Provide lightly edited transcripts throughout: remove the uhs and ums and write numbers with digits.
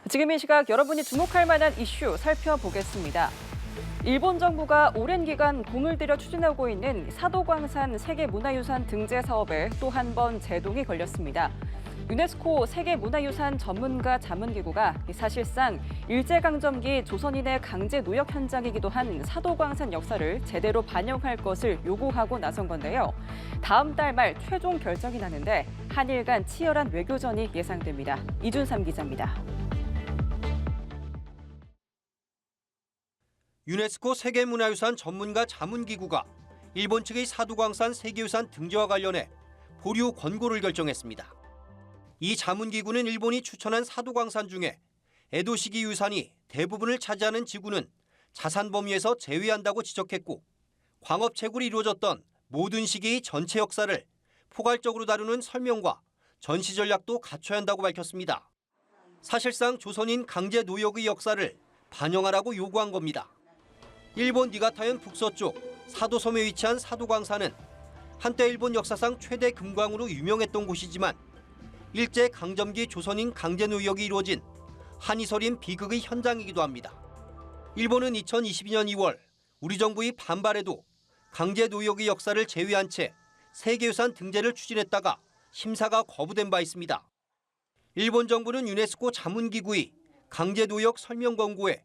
지금 이 시각 여러분이 주목할 만한 이슈 살펴보겠습니다. 일본 정부가 오랜 기간 공을 들여 추진하고 있는 사도광산 세계문화유산 등재 사업에 또 한 번 제동이 걸렸습니다. 유네스코 세계문화유산 전문가 자문기구가 사실상 일제강점기 조선인의 강제 노역 현장이기도 한 사도광산 역사를 제대로 반영할 것을 요구하고 나선 건데요. 다음 달 말 최종 결정이 나는데 한일 간 치열한 외교전이 예상됩니다. 이준삼 기자입니다. 유네스코 세계문화유산 전문가 자문기구가 일본 측의 사도광산 세계유산 등재와 관련해 보류 권고를 결정했습니다. 이 자문기구는 일본이 추천한 사도광산 중에 에도 시기 유산이 대부분을 차지하는 지구는 자산 범위에서 제외한다고 지적했고, 광업채굴이 이루어졌던 모든 시기의 전체 역사를 포괄적으로 다루는 설명과 전시 전략도 갖춰야 한다고 밝혔습니다. 사실상 조선인 강제 노역의 역사를 반영하라고 요구한 겁니다. 일본 니가타현 북서쪽 사도섬에 위치한 사도광산은 한때 일본 역사상 최대 금광으로 유명했던 곳이지만 일제 강점기 조선인 강제 노역이 이루어진 한이설인 비극의 현장이기도 합니다. 일본은 2022년 2월 우리 정부의 반발에도 강제 노역의 역사를 제외한 채 세계유산 등재를 추진했다가 심사가 거부된 바 있습니다. 일본 정부는 유네스코 자문기구의 강제 노역 설명 권고에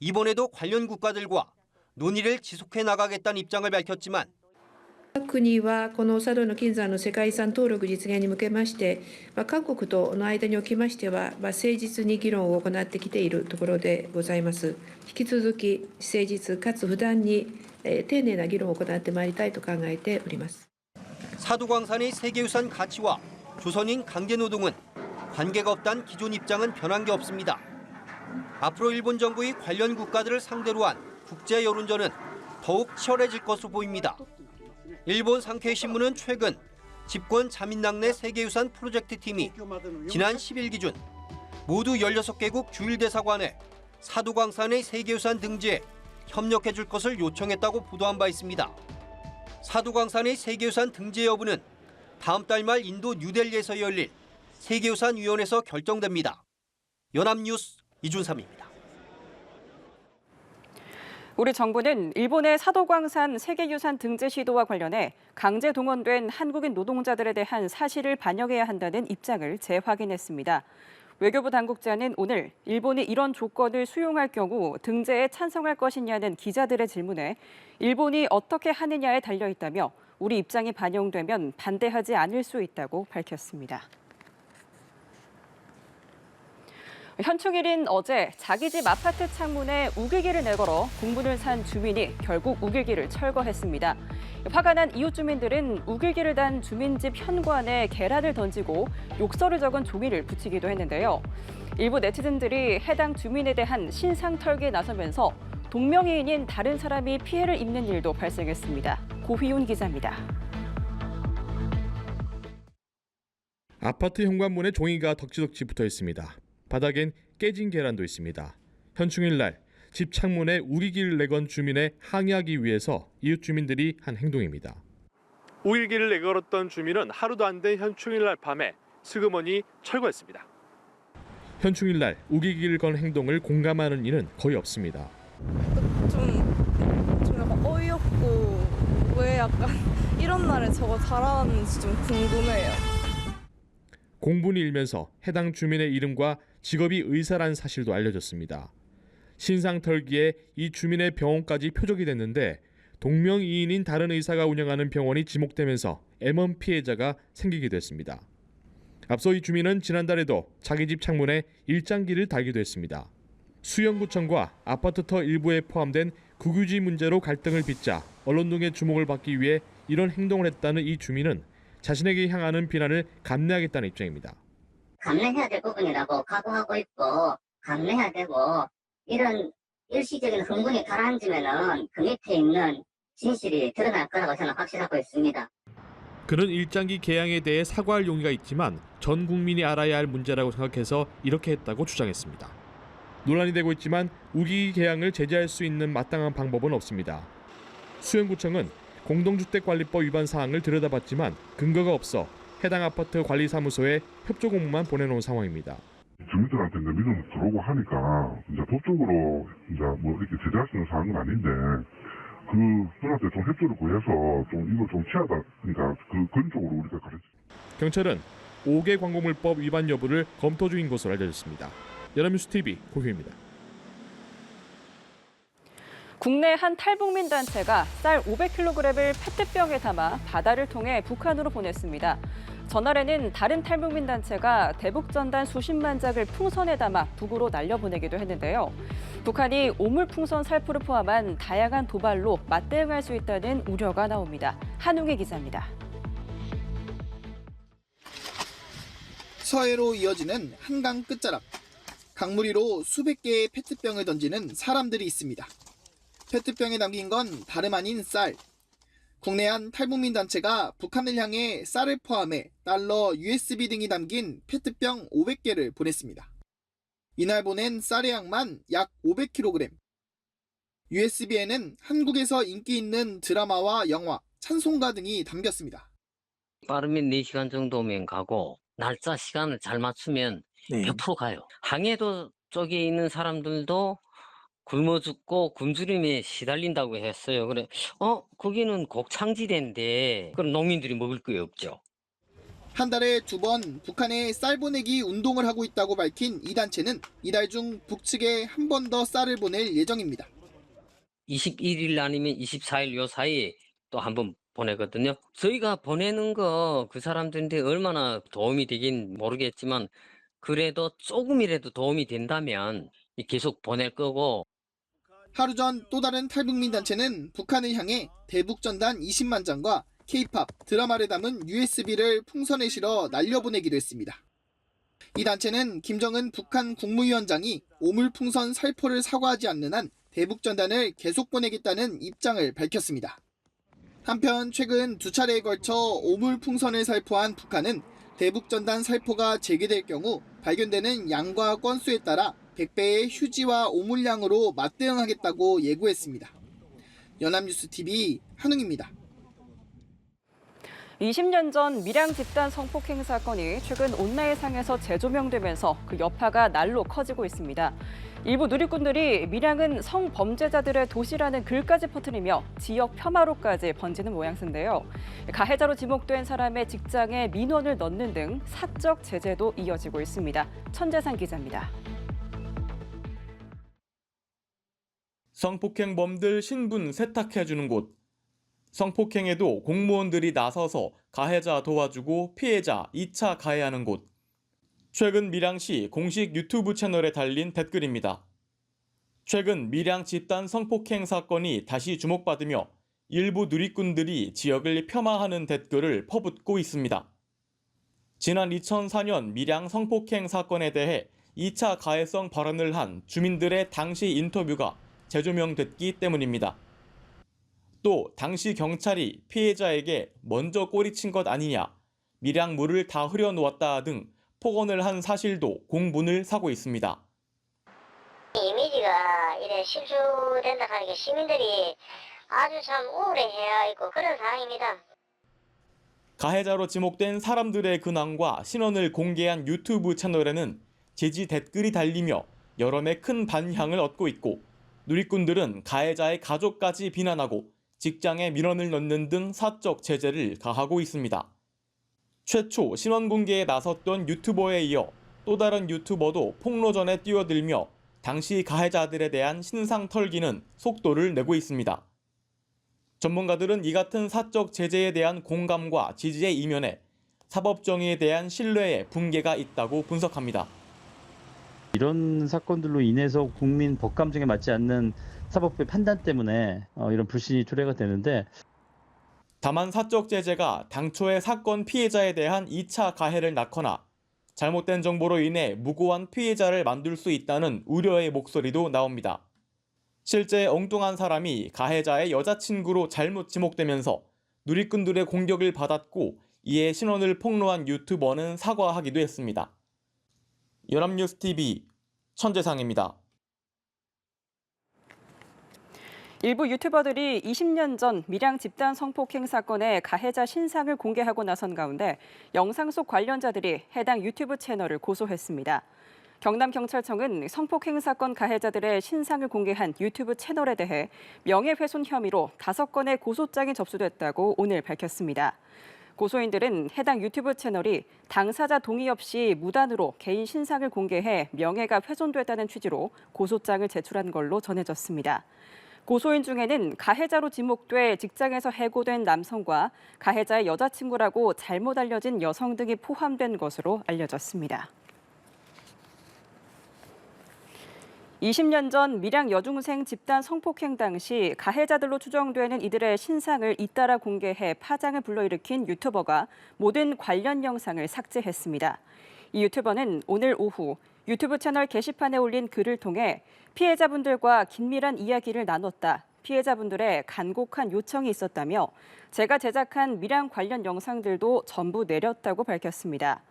이번에도 관련 국가들과 논의를 지속해 나가겠다는 입장을 밝혔지만, 国はこの佐渡の金山の世界遺産登録実現に向けまして、各国との間におきましては、誠実に議論を行ってきているところでございます。引き続き誠実かつ不断に丁寧な議論を行ってまいりたいと考えております。 사도광산의 세계유산 가치와 조선인 강제노동은 관계가 없다는 기존 입장은 변한 게 없습니다. 앞으로 일본 정부의 관련 국가들을 상대로 한 국제 여론전은 더욱 치열해질 것으로 보입니다. 일본 상케이신문은 최근 집권 자민당내 세계유산 프로젝트 팀이 지난 10일 기준 모두 16개국 주일대사관에 사도광산의 세계유산 등재에 협력해 줄 것을 요청했다고 보도한 바 있습니다. 사도광산의 세계유산 등재 여부는 다음 달 말 인도 뉴델리에서 열릴 세계유산위원회에서 결정됩니다. 연합뉴스 이준삼입니다. 우리 정부는 일본의 사도광산 세계유산 등재 시도와 관련해 강제 동원된 한국인 노동자들에 대한 사실을 반영해야 한다는 입장을 재확인했습니다. 외교부 당국자는 오늘 일본이 이런 조건을 수용할 경우 등재에 찬성할 것이냐는 기자들의 질문에 일본이 어떻게 하느냐에 달려있다며 우리 입장이 반영되면 반대하지 않을 수 있다고 밝혔습니다. 현충일인 어제 자기 집 아파트 창문에 우길기를 내걸어 공문을 산 주민이 결국 우길기를 철거했습니다. 화가 난 이웃 주민들은 우길기를 단 주민집 현관에 계란을 던지고 욕설을 적은 종이를 붙이기도 했는데요. 일부 네티즌들이 해당 주민에 대한 신상 털기에 나서면서 동명이인인 다른 사람이 피해를 입는 일도 발생했습니다. 고휘훈 기자입니다. 아파트 현관문에 종이가 덕지덕지 붙어 있습니다. 바닥엔 깨진 계란도 있습니다. 현충일 날 집 창문에 우길기를 내건 주민에 항의하기 위해서 이웃 주민들이 한 행동입니다. 우길기를 내걸었던 주민은 하루도 안 된 현충일 날 밤에 슬그머니 철거했습니다. 현충일 날 우길기를 건 행동을 공감하는 이는 거의 없습니다. 좀 약간 어이없고 왜 약간 이런 날에 저거 자라왔는지 좀 궁금해요. 공분이 일면서 해당 주민의 이름과 직업이 의사라는 사실도 알려졌습니다. 신상 털기에 이 주민의 병원까지 표적이 됐는데 동명이인인 다른 의사가 운영하는 병원이 지목되면서 M1 피해자가 생기기도 했습니다. 앞서 이 주민은 지난달에도 자기 집 창문에 일장기를 달기도 했습니다. 수영구청과 아파트 터 일부에 포함된 국유지 문제로 갈등을 빚자 언론 등의 주목을 받기 위해 이런 행동을 했다는 이 주민은 자신에게 향하는 비난을 감내하겠다는 입장입니다. 감내해야 될 부분이라고 각오하고 있고 감내해야 되고, 이런 일시적인 흥분이 가라앉으면은 그 밑에 있는 진실이 드러날 거라고 저는 확신하고 있습니다. 그는 일장기 개양에 대해 사과할 용의가 있지만 전 국민이 알아야 할 문제라고 생각해서 이렇게 했다고 주장했습니다. 논란이 되고 있지만 우길기 개양을 제재할 수 있는 마땅한 방법은 없습니다. 수영구청은 공동주택관리법 위반 사항을 들여다봤지만 근거가 없어 해당 아파트 관리사무소에 협조 공문만 보내놓은 상황입니다. 주민들한테 이제 믿음 들어오고 하니까 이제 법적으로 이제 뭐 이렇게 제재할 수 있는 사항은 아닌데 그분한테 좀 협조를 구해서 좀 이걸 좀 취하다 그러니까 그런 쪽으로 우리가 가르쳐. 경찰은 5개 광고물법 위반 여부를 검토 중인 것으로 알려졌습니다. 연합뉴스 TV 고효입니다. 국내 한 탈북민 단체가 쌀 500kg을 페트병에 담아 바다를 통해 북한으로 보냈습니다. 전날에는 다른 탈북민 단체가 대북전단 수십만 장을 풍선에 담아 북으로 날려보내기도 했는데요. 북한이 오물풍선 살포를 포함한 다양한 도발로 맞대응할 수 있다는 우려가 나옵니다. 한웅희 기자입니다. 서해로 이어지는 한강 끝자락. 강무리로 수백 개의 페트병을 던지는 사람들이 있습니다. 페트병에 담긴 건 다름 아닌 쌀. 국내 한 탈북민 단체가 북한을 향해 쌀을 포함해 달러, USB 등이 담긴 페트병 500개를 보냈습니다. 이날 보낸 쌀의 양만 약 500kg. USB에는 한국에서 인기 있는 드라마와 영화, 찬송가 등이 담겼습니다. 빠르면 4시간 정도면 가고 날짜 시간을 잘 맞추면 100% 가요. 항해도 쪽에 있는 사람들도 굶어 죽고 굶주림에 시달린다고 했어요. 그래, 거기는 곡창지대인데 그럼 농민들이 먹을 게 없죠. 한 달에 2번 북한에 쌀 보내기 운동을 하고 있다고 밝힌 이 단체는 이달 중 북측에 한 번 더 쌀을 보낼 예정입니다. 21일 아니면 24일 요 사이에 또 한 번 보내거든요. 저희가 보내는 거 그 사람들한테 얼마나 도움이 되긴 모르겠지만 그래도 조금이라도 도움이 된다면 계속 보낼 거고. 하루 전 또 다른 탈북민 단체는 북한을 향해 대북전단 20만 장과 K-팝, 드라마를 담은 USB를 풍선에 실어 날려보내기도 했습니다. 이 단체는 김정은 북한 국무위원장이 오물풍선 살포를 사과하지 않는 한 대북전단을 계속 보내겠다는 입장을 밝혔습니다. 한편 최근 2차례에 걸쳐 오물풍선을 살포한 북한은 대북전단 살포가 재개될 경우 발견되는 양과 건수에 따라 100배의 휴지와 오물량으로 맞대응하겠다고 예고했습니다. 연합뉴스TV 한웅입니다. 20년 전 밀양 집단 성폭행 사건이 최근 온라인상에서 재조명되면서 그 여파가 날로 커지고 있습니다. 일부 누리꾼들이 밀양은 성범죄자들의 도시라는 글까지 퍼뜨리며 지역 폄하로까지 번지는 모양새인데요. 가해자로 지목된 사람의 직장에 민원을 넣는 등 사적 제재도 이어지고 있습니다. 천재상 기자입니다. 성폭행범들 신분 세탁해주는 곳. 성폭행에도 공무원들이 나서서 가해자 도와주고 피해자 2차 가해하는 곳. 최근 밀양시 공식 유튜브 채널에 달린 댓글입니다. 최근 밀양 집단 성폭행 사건이 다시 주목받으며 일부 누리꾼들이 지역을 폄하하는 댓글을 퍼붓고 있습니다. 지난 2004년 밀양 성폭행 사건에 대해 2차 가해성 발언을 한 주민들의 당시 인터뷰가 재조명됐기 때문입니다. 또 당시 경찰이 피해자에게 먼저 꼬리친 것 아니냐, 밀양 물을 다 흐려놓았다 등 폭언을 한 사실도 공분을 사고 있습니다. 이미지가 이래 실추된다 하는 게 시민들이 아주 참 우울해해야 있고 그런 상황입니다. 가해자로 지목된 사람들의 근황과 신원을 공개한 유튜브 채널에는 제지 댓글이 달리며 여론의 큰 반향을 얻고 있고 누리꾼들은 가해자의 가족까지 비난하고 직장에 민원을 넣는 등 사적 제재를 가하고 있습니다. 최초 신원 공개에 나섰던 유튜버에 이어 또 다른 유튜버도 폭로전에 뛰어들며 당시 가해자들에 대한 신상 털기는 속도를 내고 있습니다. 전문가들은 이 같은 사적 제재에 대한 공감과 지지의 이면에 사법정의에 대한 신뢰의 붕괴가 있다고 분석합니다. 이런 사건들로 인해서 국민 법감정에 맞지 않는 사법부의 판단 때문에 이런 불신이 초래가 되는데, 다만 사적 제재가 당초의 사건 피해자에 대한 2차 가해를 낳거나 잘못된 정보로 인해 무고한 피해자를 만들 수 있다는 우려의 목소리도 나옵니다. 실제 엉뚱한 사람이 가해자의 여자친구로 잘못 지목되면서 누리꾼들의 공격을 받았고 이에 신원을 폭로한 유튜버는 사과하기도 했습니다. 연합뉴스TV 천재상입니다. 일부 유튜버들이 20년 전 밀양 집단 성폭행 사건의 가해자 신상을 공개하고 나선 가운데 영상 속 관련자들이 해당 유튜브 채널을 고소했습니다. 경남경찰청은 성폭행 사건 가해자들의 신상을 공개한 유튜브 채널에 대해 명예훼손 혐의로 5건의 고소장이 접수됐다고 오늘 밝혔습니다. 고소인들은 해당 유튜브 채널이 당사자 동의 없이 무단으로 개인 신상을 공개해 명예가 훼손됐다는 취지로 고소장을 제출한 걸로 전해졌습니다. 고소인 중에는 가해자로 지목돼 직장에서 해고된 남성과 가해자의 여자친구라고 잘못 알려진 여성 등이 포함된 것으로 알려졌습니다. 20년 전 밀양 여중생 집단 성폭행 당시 가해자들로 추정되는 이들의 신상을 잇따라 공개해 파장을 불러일으킨 유튜버가 모든 관련 영상을 삭제했습니다. 이 유튜버는 오늘 오후 유튜브 채널 게시판에 올린 글을 통해 피해자분들과 긴밀한 이야기를 나눴다. 피해자분들의 간곡한 요청이 있었다며 제가 제작한 밀양 관련 영상들도 전부 내렸다고 밝혔습니다.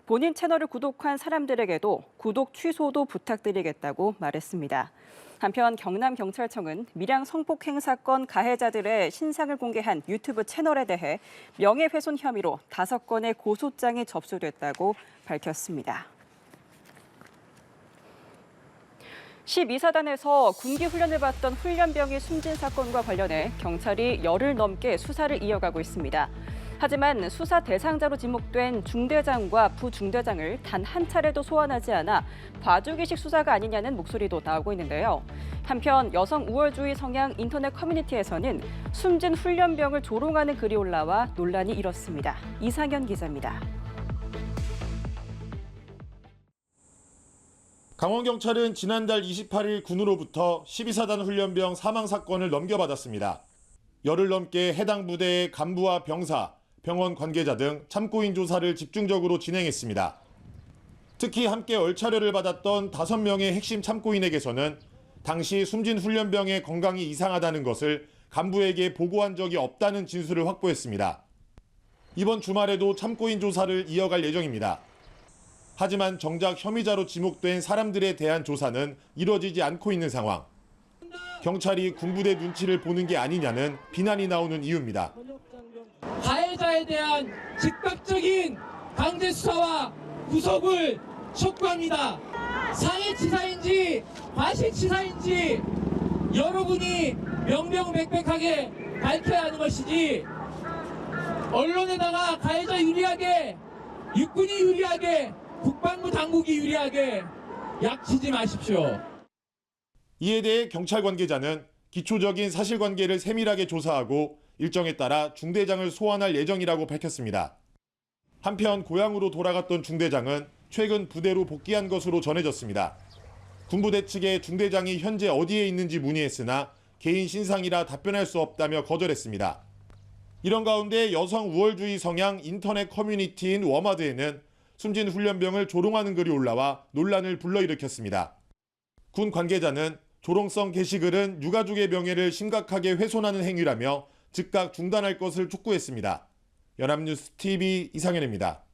본인 채널을 구독한 사람들에게도 구독 취소도 부탁드리겠다고 말했습니다. 한편 경남경찰청은 밀양 성폭행 사건 가해자들의 신상을 공개한 유튜브 채널에 대해 명예훼손 혐의로 5건의 고소장이 접수됐다고 밝혔습니다. 12사단에서 군기 훈련을 받던 훈련병이 숨진 사건과 관련해 경찰이 열흘 넘게 수사를 이어가고 있습니다. 하지만 수사 대상자로 지목된 중대장과 부중대장을 단 한 차례도 소환하지 않아 봐주기식 수사가 아니냐는 목소리도 나오고 있는데요. 한편 여성 우월주의 성향 인터넷 커뮤니티에서는 숨진 훈련병을 조롱하는 글이 올라와 논란이 일었습니다. 이상현 기자입니다. 강원경찰은 지난달 28일 군으로부터 12사단 훈련병 사망 사건을 넘겨받았습니다. 열흘 넘게 해당 부대의 간부와 병사, 병원 관계자 등 참고인 조사를 집중적으로 진행했습니다. 특히 함께 얼차려를 받았던 5명의 핵심 참고인에게서는 당시 숨진 훈련병의 건강이 이상하다는 것을 간부에게 보고한 적이 없다는 진술을 확보했습니다. 이번 주말에도 참고인 조사를 이어갈 예정입니다. 하지만 정작 혐의자로 지목된 사람들에 대한 조사는 이뤄지지 않고 있는 상황. 경찰이 군부대 눈치를 보는 게 아니냐는 비난이 나오는 이유입니다. 가해자에 대한 즉각적인 강제 수사와 구속을 촉구합니다. 상해치사인지 과실치사인지 여러분이 명명백백하게 밝혀야 하는 것이지 언론에다가 가해자 유리하게, 육군이 유리하게, 국방부 당국이 유리하게 약치지 마십시오. 이에 대해 경찰 관계자는 기초적인 사실관계를 세밀하게 조사하고 일정에 따라 중대장을 소환할 예정이라고 밝혔습니다. 한편 고향으로 돌아갔던 중대장은 최근 부대로 복귀한 것으로 전해졌습니다. 군부대 측에 중대장이 현재 어디에 있는지 문의했으나 개인 신상이라 답변할 수 없다며 거절했습니다. 이런 가운데 여성 우월주의 성향 인터넷 커뮤니티인 워마드에는 숨진 훈련병을 조롱하는 글이 올라와 논란을 불러일으켰습니다. 군 관계자는 조롱성 게시글은 유가족의 명예를 심각하게 훼손하는 행위라며 즉각 중단할 것을 촉구했습니다. 연합뉴스 TV 이상현입니다.